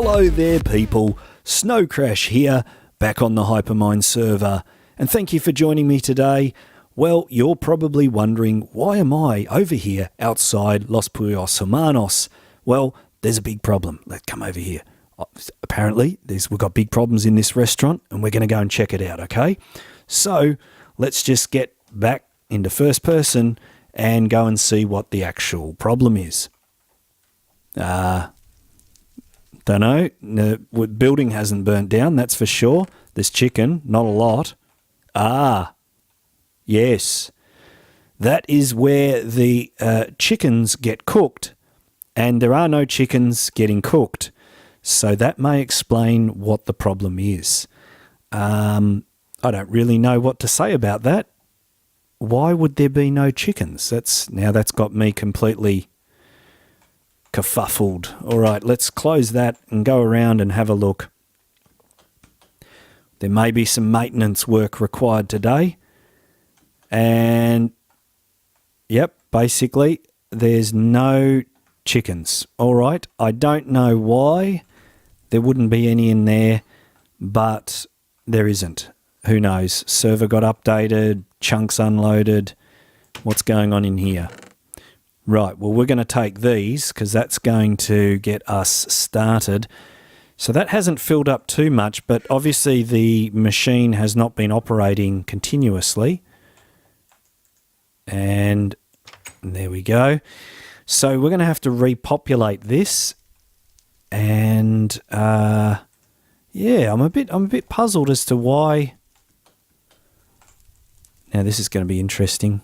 Hello there people, Snowcrash here, back on the Hypermine server, and thank you for joining me today. Well, you're probably wondering, why am I over here outside Los Pueblos Hermanos? Well, there's a big problem. Let's come over here. Apparently, we've got big problems in this restaurant, and we're going to go and check it out, okay? So, let's just get back into first person and go and see what the actual problem is. Don't know. The building hasn't burnt down, that's for sure. There's chicken, not a lot. Yes. That is where the chickens get cooked, and there are no chickens getting cooked. So that may explain what the problem is. I don't really know what to say about that. Why would there be no chickens? That's got me completely kerfuffled. All right, let's close that and go around and have a look. There may be some maintenance work required today. And, yep, basically, there's no chickens. All right, I don't know why there wouldn't be any in there, but there isn't. Who knows? Server got updated, chunks unloaded. What's going on in here? Right, well, we're going to take these because that's going to get us started. So that hasn't filled up too much, but obviously the machine has not been operating continuously. And there we go. So we're going to have to repopulate this. And yeah, I'm a bit puzzled as to why. Now this is going to be interesting,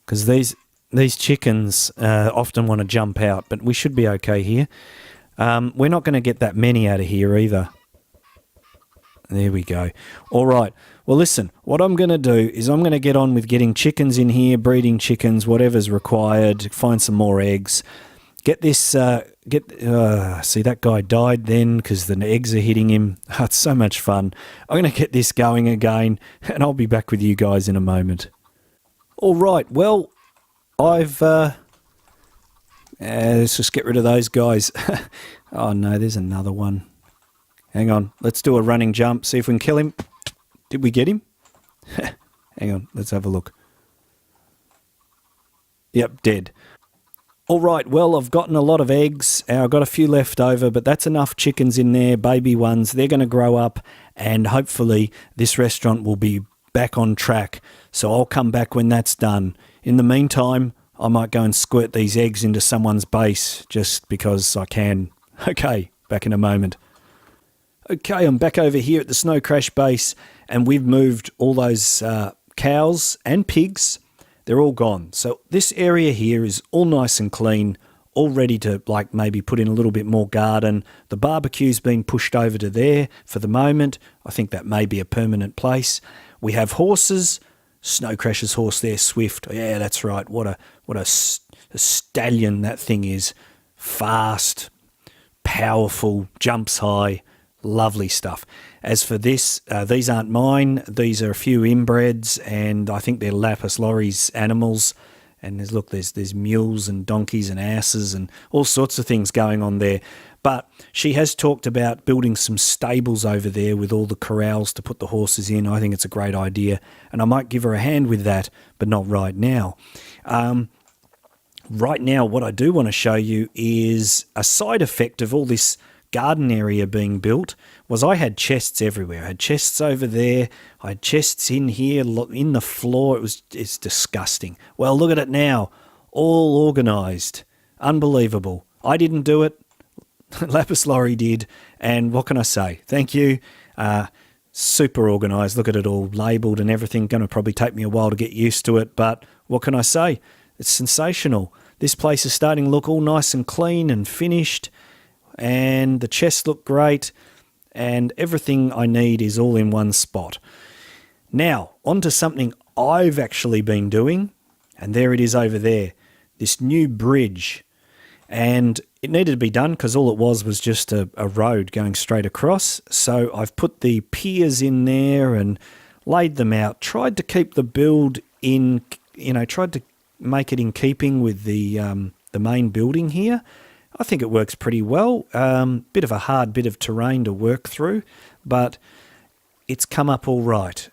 because these chickens often want to jump out, but we should be okay here. We're not going to get that many out of here either. There we go. All right. Well, listen, what I'm going to do is I'm going to get on with getting chickens in here, breeding chickens, whatever's required, find some more eggs. Get this, see that guy died then because the eggs are hitting him. Oh, it's so much fun. I'm going to get this going again, and I'll be back with you guys in a moment. All right, well, let's just get rid of those guys. Oh no, there's another one. Hang on, let's do a running jump, see if we can kill him. Did we get him? Hang on, let's have a look. Yep, dead. All right, well, I've gotten a lot of eggs. I've got a few left over, but that's enough chickens in there, baby ones. They're going to grow up, and hopefully this restaurant will be back on track. So I'll come back when that's done. In the meantime, I might go and squirt these eggs into someone's base just because I can. Okay, back in a moment. Okay, I'm back over here at the Snowcrash base, and we've moved all those cows and pigs. They're all gone. So this area here is all nice and clean, all ready to like maybe put in a little bit more garden. The barbecue's been pushed over to there for the moment. I think that may be a permanent place. We have horses. Snowcrash's horse there, Swift. Yeah, that's right. What a stallion that thing is. Fast, powerful, jumps high. Lovely stuff. As for this, these aren't mine. These are a few inbreds, and I think they're Lapis Laurie's animals. And there's mules and donkeys and asses and all sorts of things going on there. But she has talked about building some stables over there with all the corrals to put the horses in. I think it's a great idea, and I might give her a hand with that, but not right now. Right now, what I do want to show you is a side effect of all this garden area being built was I had chests everywhere. I had chests over there. I had chests in here, in the floor. It's disgusting. Well, look at it now. All organised. Unbelievable. I didn't do it. Lapis Laurie did. And what can I say? Thank you. Super organised. Look at it all labelled and everything. Going to probably take me a while to get used to it. But what can I say? It's sensational. This place is starting to look all nice and clean and finished. And the chests look great, and everything I need is all in one spot. Now, on to something I've actually been doing, and there it is over there, this new bridge. And it needed to be done because all it was just a road going straight across. So I've put the piers in there and laid them out, tried to keep the build in, tried to make it in keeping with the main building here. I think it works pretty well. Bit of a hard bit of terrain to work through, but it's come up all right.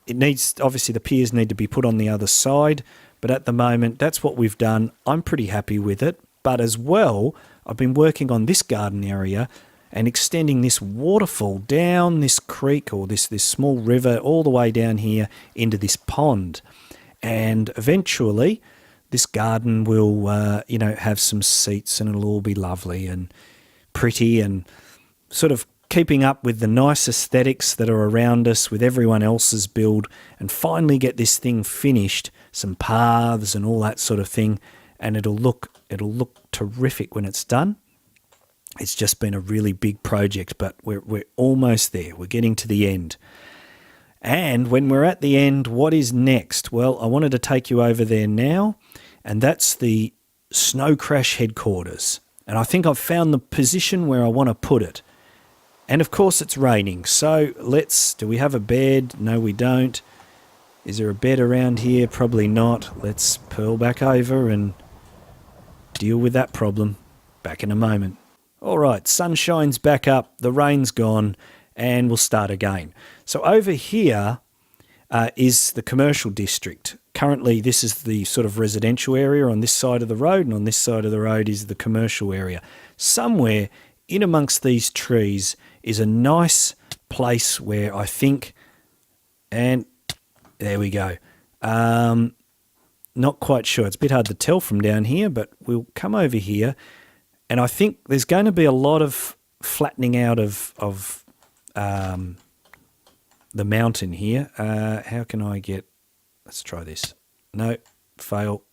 It needs, obviously the piers need to be put on the other side, but at the moment that's what we've done. I'm pretty happy with it, but as well, I've been working on this garden area and extending this waterfall down this creek or this small river all the way down here into this pond. And eventually this garden will, have some seats and it'll all be lovely and pretty and sort of keeping up with the nice aesthetics that are around us with everyone else's build, and finally get this thing finished, some paths and all that sort of thing, and it'll look terrific when it's done. It's just been a really big project, but we're almost there. We're getting to the end. And when we're at the end, what is next? Well, I wanted to take you over there now, and that's the Snowcrash headquarters. And I think I've found the position where I want to put it. And of course it's raining, so do we have a bed? No, we don't. Is there a bed around here? Probably not. Let's purl back over and deal with that problem. Back in a moment. All right, sunshine's back up, the rain's gone, and we'll start again. So over here is the commercial district. Currently, this is the sort of residential area on this side of the road, and on this side of the road is the commercial area. Somewhere in amongst these trees is a nice place where I think, and there we go. Not quite sure. It's a bit hard to tell from down here, but we'll come over here. And I think there's going to be a lot of flattening out of the mountain here. How can I get... Let's try this. No, fail.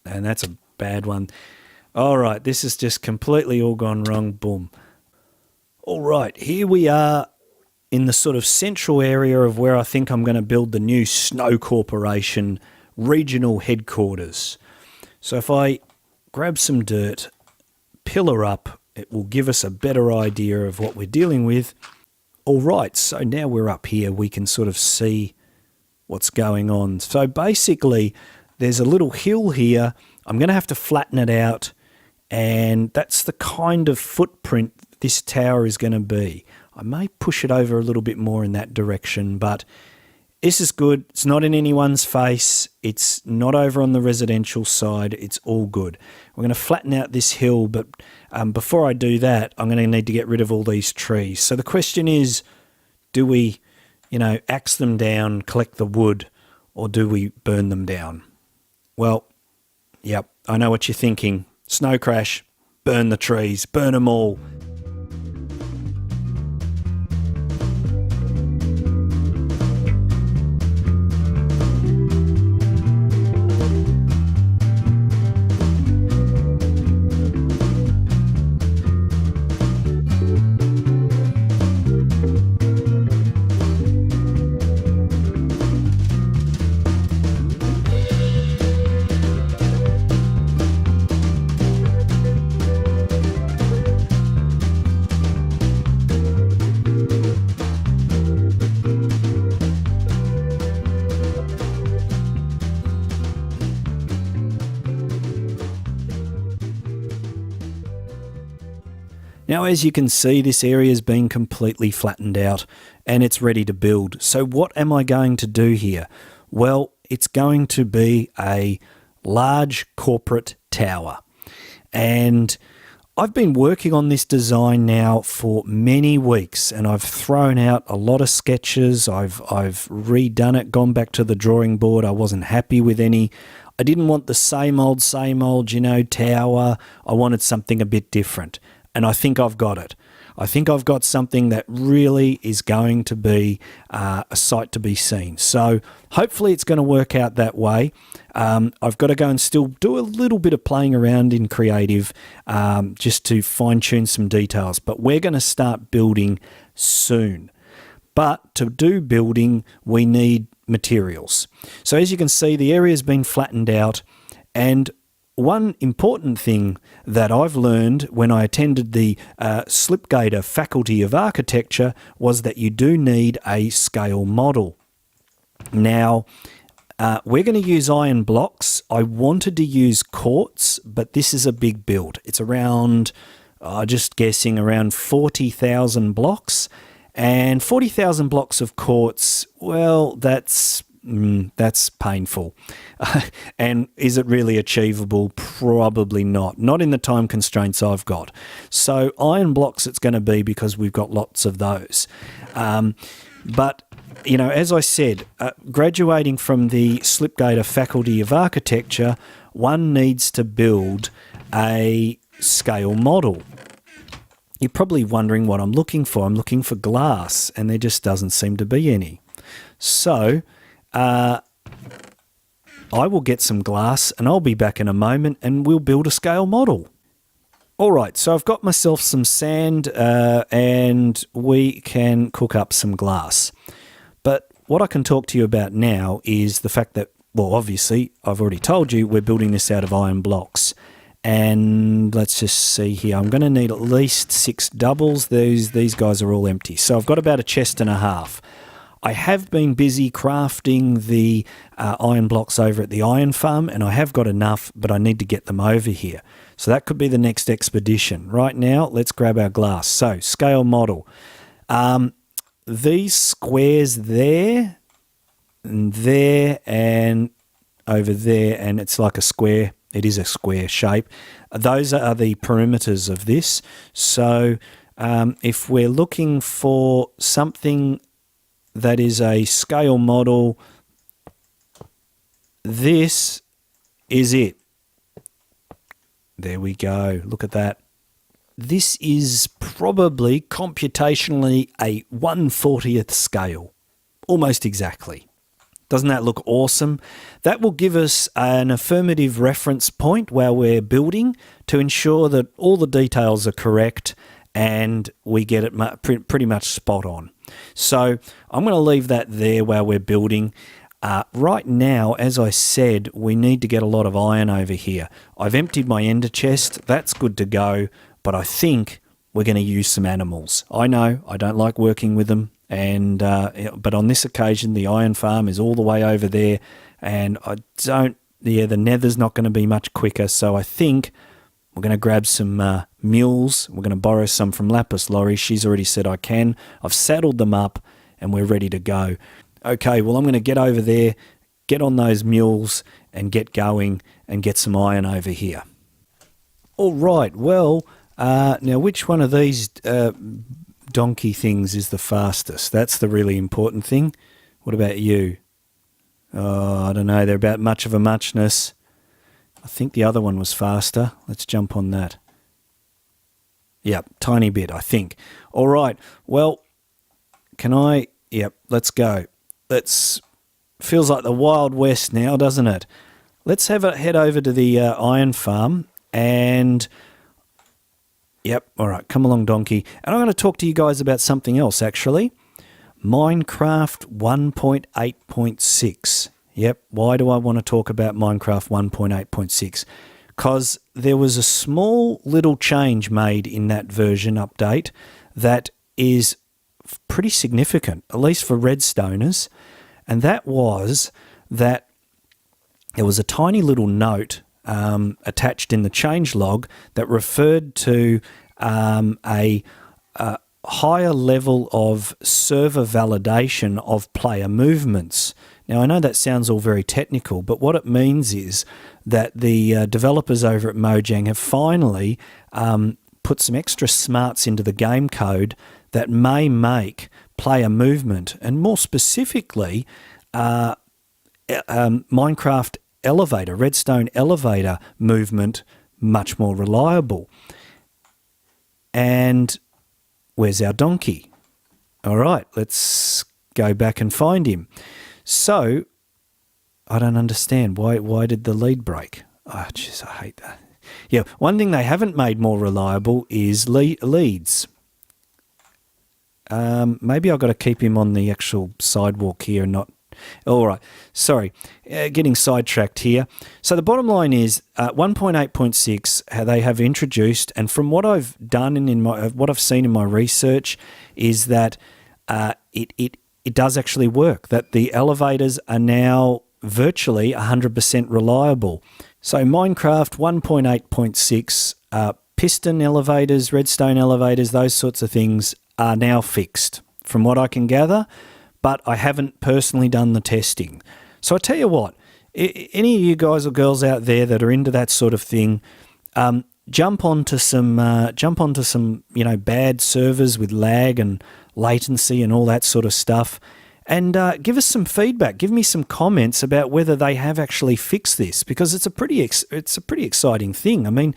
And that's a bad one. All right, this has just completely all gone wrong. Boom. All right, here we are in the sort of central area of where I think I'm going to build the new Snow Corporation regional headquarters. So if I grab some dirt, pillar up, it will give us a better idea of what we're dealing with. All right, so now we're up here, we can sort of see what's going on. So basically, there's a little hill here. I'm going to have to flatten it out, and that's the kind of footprint this tower is going to be. I may push it over a little bit more in that direction, but this is good. It's not in anyone's face. It's not over on the residential side. It's all good. We're going to flatten out this hill, but before I do that, I'm going to need to get rid of all these trees. So the question is, do we, axe them down, collect the wood, or do we burn them down? Well, yep, I know what you're thinking. Snowcrash, burn the trees, burn them all. Now, as you can see, this area has been completely flattened out and it's ready to build. So what am I going to do here? Well, it's going to be a large corporate tower. And I've been working on this design now for many weeks, and I've thrown out a lot of sketches. I've redone it, gone back to the drawing board. I wasn't happy with any. I didn't want the same old, tower. I wanted something a bit different. And I think I've got it. I think I've got something that really is going to be a sight to be seen. So hopefully it's going to work out that way. I've got to go and still do a little bit of playing around in creative just to fine-tune some details. But we're going to start building soon. But to do building, we need materials. So as you can see, the area's been flattened out, and one important thing that I've learned when I attended the Slipgator Faculty of Architecture was that you do need a scale model. Now, We're going to use iron blocks. I wanted to use quartz, but this is a big build. It's around, just guessing, around 40,000 blocks. And 40,000 blocks of quartz, well, that's painful. And is it really achievable? Probably not. Not in the time constraints I've got. So iron blocks it's going to be because we've got lots of those. But, you know, as I said, graduating from the Slipgator Faculty of Architecture, one needs to build a scale model. You're probably wondering what I'm looking for. I'm looking for glass, and there just doesn't seem to be any. So I will get some glass, and I'll be back in a moment, and we'll build a scale model. All right, so I've got myself some sand, and we can cook up some glass. But what I can talk to you about now is the fact that, well, obviously, I've already told you we're building this out of iron blocks. And let's just see here. I'm going to need at least 6 doubles. These guys are all empty. So I've got about a chest and a half. I have been busy crafting the iron blocks over at the iron farm, and I have got enough, but I need to get them over here. So that could be the next expedition. Right now, let's grab our glass. So, scale model. These squares there, and there, and over there, and it's like a square. It is a square shape. Those are the perimeters of this. So if we're looking for something that is a scale model, this is it. There we go. Look at that. This is probably computationally a 1/40th scale. Almost exactly. Doesn't that look awesome? That will give us an affirmative reference point while we're building to ensure that all the details are correct and we get it pretty much spot on. So I'm going to leave that there while we're building. Right now, as I said, we need to get a lot of iron over here. I've emptied my ender chest. That's good to go, but I think we're going to use some animals. I know I don't like working with them. But on this occasion, the iron farm is all the way over there, and the nether's not going to be much quicker. So I think we're going to grab some mules. We're going to borrow some from Lapis Lori. She's already said I can. I've saddled them up, and we're ready to go. Okay, well, I'm going to get over there, get on those mules, and get going, and get some iron over here. All right, well, now which one of these donkey things is the fastest? That's the really important thing. What about you? Oh, I don't know. They're about much of a muchness. I think the other one was faster. Let's jump on that. Yep, tiny bit, I think. All right. Well, can I? Yep, let's go. Feels like the Wild West now, doesn't it? Let's head over to the iron farm and... Yep, all right, come along, donkey. And I'm going to talk to you guys about something else, actually. Minecraft 1.8.6. Yep, why do I want to talk about Minecraft 1.8.6? Because there was a small little change made in that version update that is pretty significant, at least for Redstoners. And that was that there was a tiny little note attached in the changelog that referred to a higher level of server validation of player movements. Now, I know that sounds all very technical, but what it means is that the developers over at Mojang have finally put some extra smarts into the game code that may make player movement, and more specifically, Minecraft elevator, Redstone elevator movement much more reliable. And where's our donkey? All right, let's go back and find him. So, I don't understand. Why did the lead break? Oh, jeez, I hate that. Yeah, one thing they haven't made more reliable is leads. Maybe I've got to keep him on the actual sidewalk here and not... All right, sorry, getting sidetracked here. So the bottom line is 1.8.6, they have introduced, and from what I've done and what I've seen in my research, is that it does actually work. That the elevators are now virtually 100% reliable. So Minecraft 1.8.6 piston elevators, redstone elevators, those sorts of things are now fixed, from what I can gather, but I haven't personally done the testing. So I tell you what, any of you guys or girls out there that are into that sort of thing, jump onto some bad servers with lag and latency and all that sort of stuff, and give us some feedback. Give me some comments about whether they have actually fixed this, because it's a pretty exciting thing. I mean,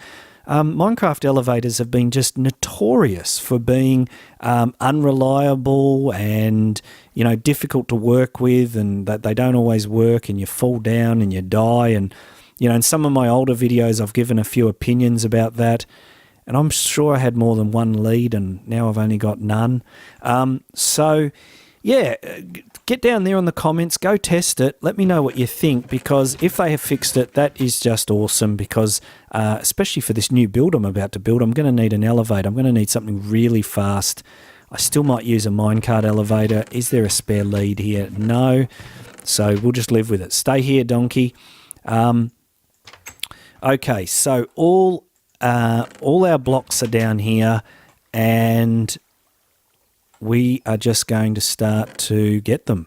Minecraft elevators have been just notorious for being unreliable and difficult to work with, and that they don't always work, and you fall down and you die. And in some of my older videos, I've given a few opinions about that, and I'm sure I had more than one lead, and now I've only got none. So yeah, get down there in the comments, go test it, let me know what you think, because if they have fixed it, that is just awesome, because especially for this new build I'm about to build, I'm going to need an elevator. I'm going to need something really fast. I still might use a minecart elevator. Is there a spare lead here? No. So we'll just live with it. Stay here, donkey. Okay, so all our blocks are down here, and we are just going to start to get them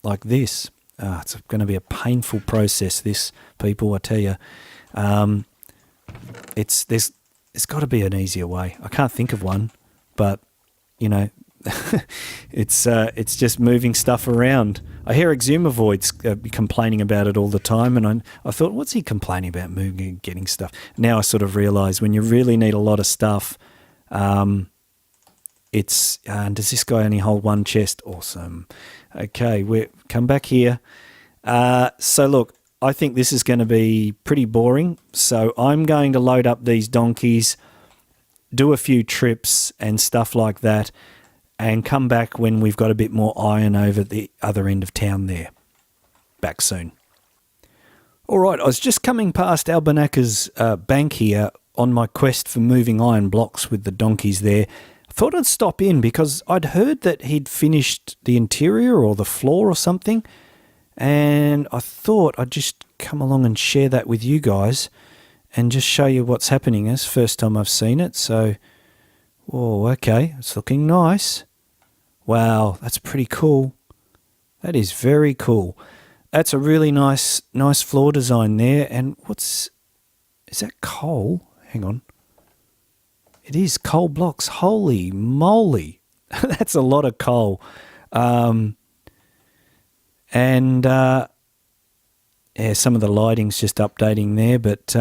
like this. It's going to be a painful process, this, people, I tell you. There's got to be an easier way. I can't think of one, but it's just moving stuff around. I hear Exumavoid's complaining about it all the time, and I thought, what's he complaining about, moving and getting stuff? Now I sort of realise when you really need a lot of stuff, does this guy only hold one chest? Awesome. Okay, we come back here. So look, I think this is going to be pretty boring. So I'm going to load up these donkeys, do a few trips and stuff like that, and come back when we've got a bit more iron over the other end of town there. Back soon. All right, I was just coming past Albanaka's bank here on my quest for moving iron blocks with the donkeys there. Thought I'd stop in because I'd heard that he'd finished the interior or the floor or something, and I thought I'd just come along and share that with you guys and just show you what's happening. It's the first time I've seen it, so whoa, okay, it's looking nice. Wow, that's pretty cool. That is very cool. That's a really nice floor design there. And is that coal? Hang on. It is coal blocks. Holy moly. That's a lot of coal. Yeah, some of the lighting's just updating there, but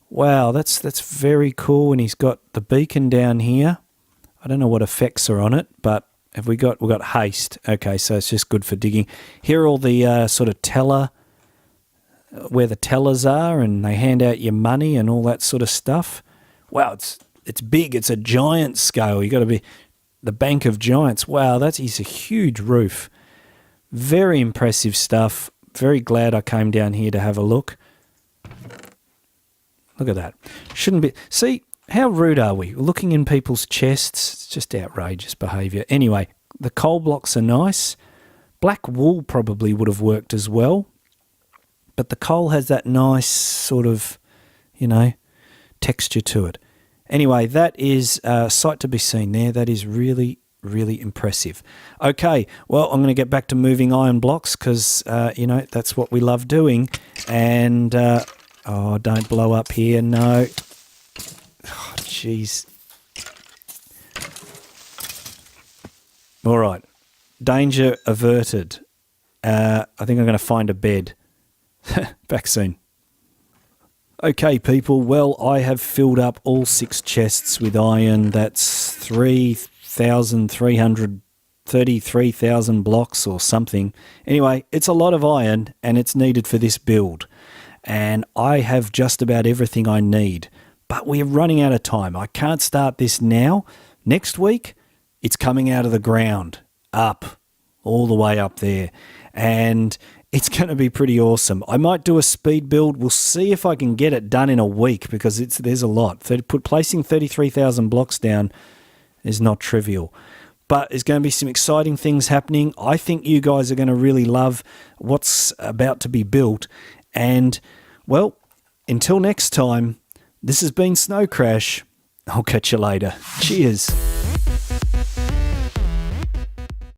wow, that's very cool. And he's got the beacon down here. I don't know what effects are on it, but we've got haste. Okay, so it's just good for digging. Here are all the sort of where the tellers are, and they hand out your money and all that sort of stuff. Wow, it's big. It's a giant scale. You got to be the Bank of Giants. Wow, is a huge roof. Very impressive stuff. Very glad I came down here to have a look. Look at that. Shouldn't be. See, how rude are we? Looking in people's chests. It's just outrageous behaviour. Anyway, the coal blocks are nice. Black wool probably would have worked as well. But the coal has that nice sort of, texture to it. Anyway, that is a sight to be seen there. That is really, really impressive. Okay, well, I'm going to get back to moving iron blocks because, that's what we love doing. And, don't blow up here. No. Oh, jeez. All right. Danger averted. I think I'm going to find a bed. Back soon. Okay, people. Well, I have filled up all 6 chests with iron. That's 33,000 blocks or something. Anyway, it's a lot of iron and it's needed for this build. And I have just about everything I need. But we're running out of time. I can't start this now. Next week, it's coming out of the ground. Up. All the way up there. And it's going to be pretty awesome. I might do a speed build. We'll see if I can get it done in a week because there's a lot. Placing 33,000 blocks down is not trivial. but there's going to be some exciting things happening. I think you guys are going to really love what's about to be built. And, well, until next time, this has been Snowcrash. I'll catch you later. Cheers.